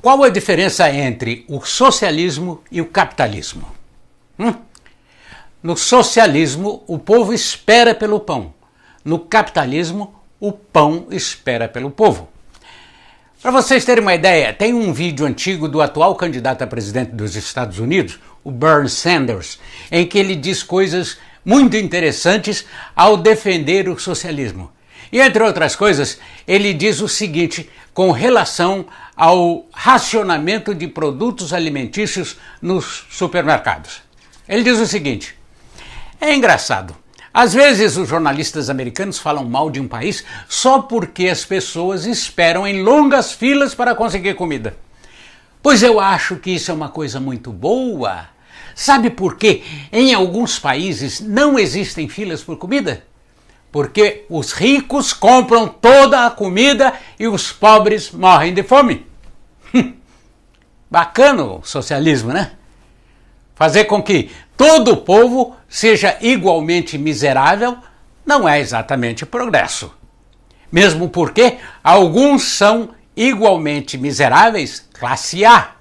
Qual a diferença entre o socialismo e o capitalismo? No socialismo, o povo espera pelo pão. No capitalismo, o pão espera pelo povo. Para vocês terem uma ideia, tem um vídeo antigo do atual candidato a presidente dos Estados Unidos, o Bernie Sanders, em que ele diz coisas muito interessantes ao defender o socialismo. E, entre outras coisas, ele diz o seguinte com relação ao racionamento de produtos alimentícios nos supermercados. Ele diz o seguinte: é engraçado, às vezes os jornalistas americanos falam mal de um país só porque as pessoas esperam em longas filas para conseguir comida. Pois eu acho que isso é uma coisa muito boa. Sabe por quê? Em alguns países não existem filas por comida? Porque os ricos compram toda a comida e os pobres morrem de fome. Bacana o socialismo, né? Fazer com que todo o povo seja igualmente miserável não é exatamente progresso. Mesmo porque alguns são igualmente miseráveis, classe A.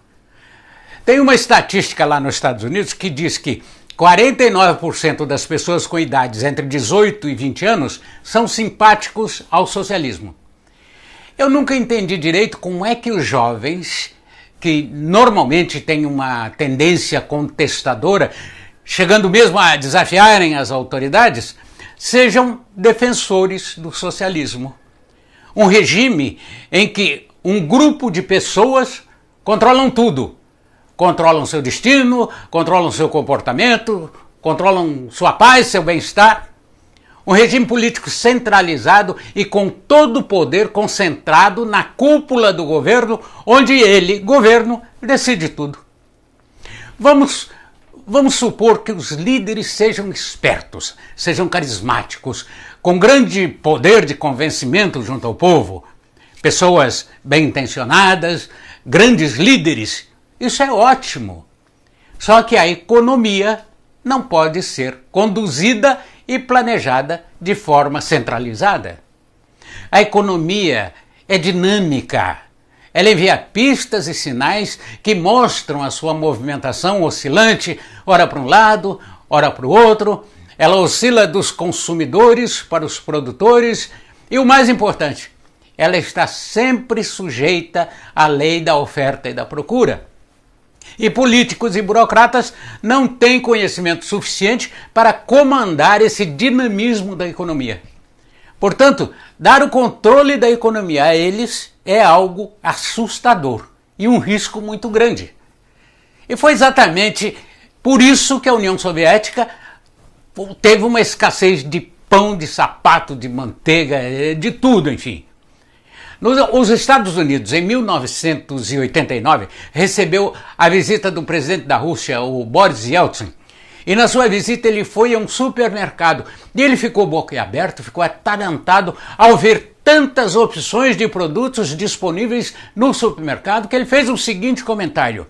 Tem uma estatística lá nos Estados Unidos que diz que 49% das pessoas com idades entre 18 e 20 anos são simpáticos ao socialismo. Eu nunca entendi direito como é que os jovens, que normalmente têm uma tendência contestadora, chegando mesmo a desafiarem as autoridades, sejam defensores do socialismo. Um regime em que um grupo de pessoas controlam tudo. Controlam seu destino, controlam seu comportamento, controlam sua paz, seu bem-estar. Um regime político centralizado e com todo o poder concentrado na cúpula do governo, onde ele, governo, decide tudo. Vamos supor que os líderes sejam espertos, sejam carismáticos, com grande poder de convencimento junto ao povo, pessoas bem-intencionadas, grandes líderes. Isso é ótimo. Só que a economia não pode ser conduzida e planejada de forma centralizada. A economia é dinâmica. Ela envia pistas e sinais que mostram a sua movimentação oscilante, ora para um lado, ora para o outro. Ela oscila dos consumidores para os produtores e, o mais importante, ela está sempre sujeita à lei da oferta e da procura. E políticos e burocratas não têm conhecimento suficiente para comandar esse dinamismo da economia. Portanto, dar o controle da economia a eles é algo assustador e um risco muito grande. E foi exatamente por isso que a União Soviética teve uma escassez de pão, de sapato, de manteiga, de tudo, enfim. Os Estados Unidos, em 1989, recebeu a visita do presidente da Rússia, o Boris Yeltsin, e na sua visita ele foi a um supermercado e ele ficou boquiaberto, ficou atarantado ao ver tantas opções de produtos disponíveis no supermercado que ele fez o seguinte comentário: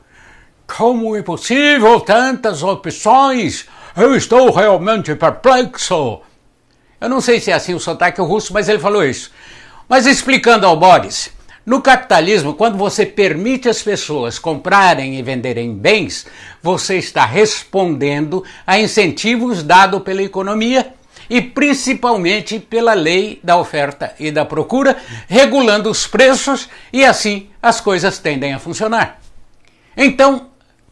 como é possível tantas opções? Eu estou realmente perplexo. Eu não sei se é assim o sotaque russo, mas ele falou isso. Mas explicando ao Boris, no capitalismo, quando você permite às pessoas comprarem e venderem bens, você está respondendo a incentivos dados pela economia e principalmente pela lei da oferta e da procura, regulando os preços e assim as coisas tendem a funcionar. Então,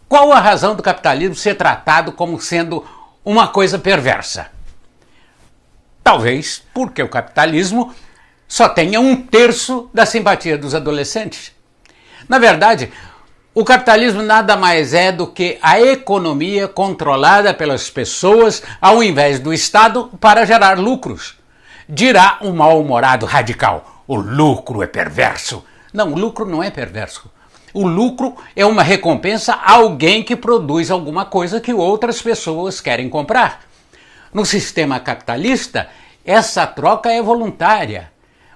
qual a razão do capitalismo ser tratado como sendo uma coisa perversa? Talvez porque o capitalismo só tenha 1/3 da simpatia dos adolescentes. Na verdade, o capitalismo nada mais é do que a economia controlada pelas pessoas ao invés do Estado para gerar lucros. Dirá um mal-humorado radical: o lucro é perverso. Não, o lucro não é perverso. O lucro é uma recompensa a alguém que produz alguma coisa que outras pessoas querem comprar. No sistema capitalista, essa troca é voluntária.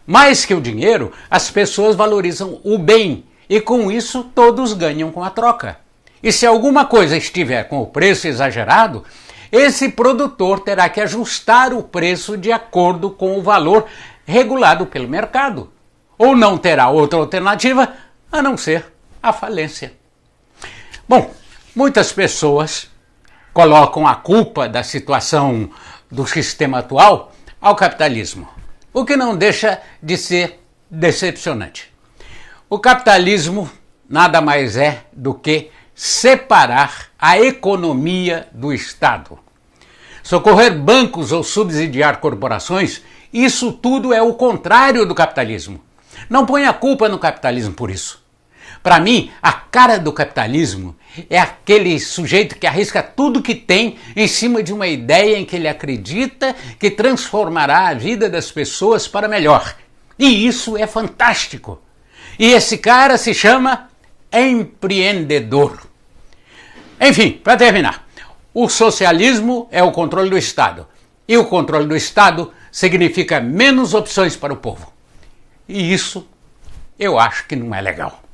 Mais que o dinheiro, as pessoas valorizam o bem e com isso todos ganham com a troca. E se alguma coisa estiver com o preço exagerado, esse produtor terá que ajustar o preço de acordo com o valor regulado pelo mercado. Ou não terá outra alternativa a não ser à falência. Bom, muitas pessoas colocam a culpa da situação do sistema atual ao capitalismo, o que não deixa de ser decepcionante. O capitalismo nada mais é do que separar a economia do Estado. Socorrer bancos ou subsidiar corporações, isso tudo é o contrário do capitalismo. Não ponha a culpa no capitalismo por isso. Para mim, a cara do capitalismo é aquele sujeito que arrisca tudo que tem em cima de uma ideia em que ele acredita que transformará a vida das pessoas para melhor. E isso é fantástico. E esse cara se chama empreendedor. Enfim, para terminar, o socialismo é o controle do Estado. E o controle do Estado significa menos opções para o povo. E isso eu acho que não é legal.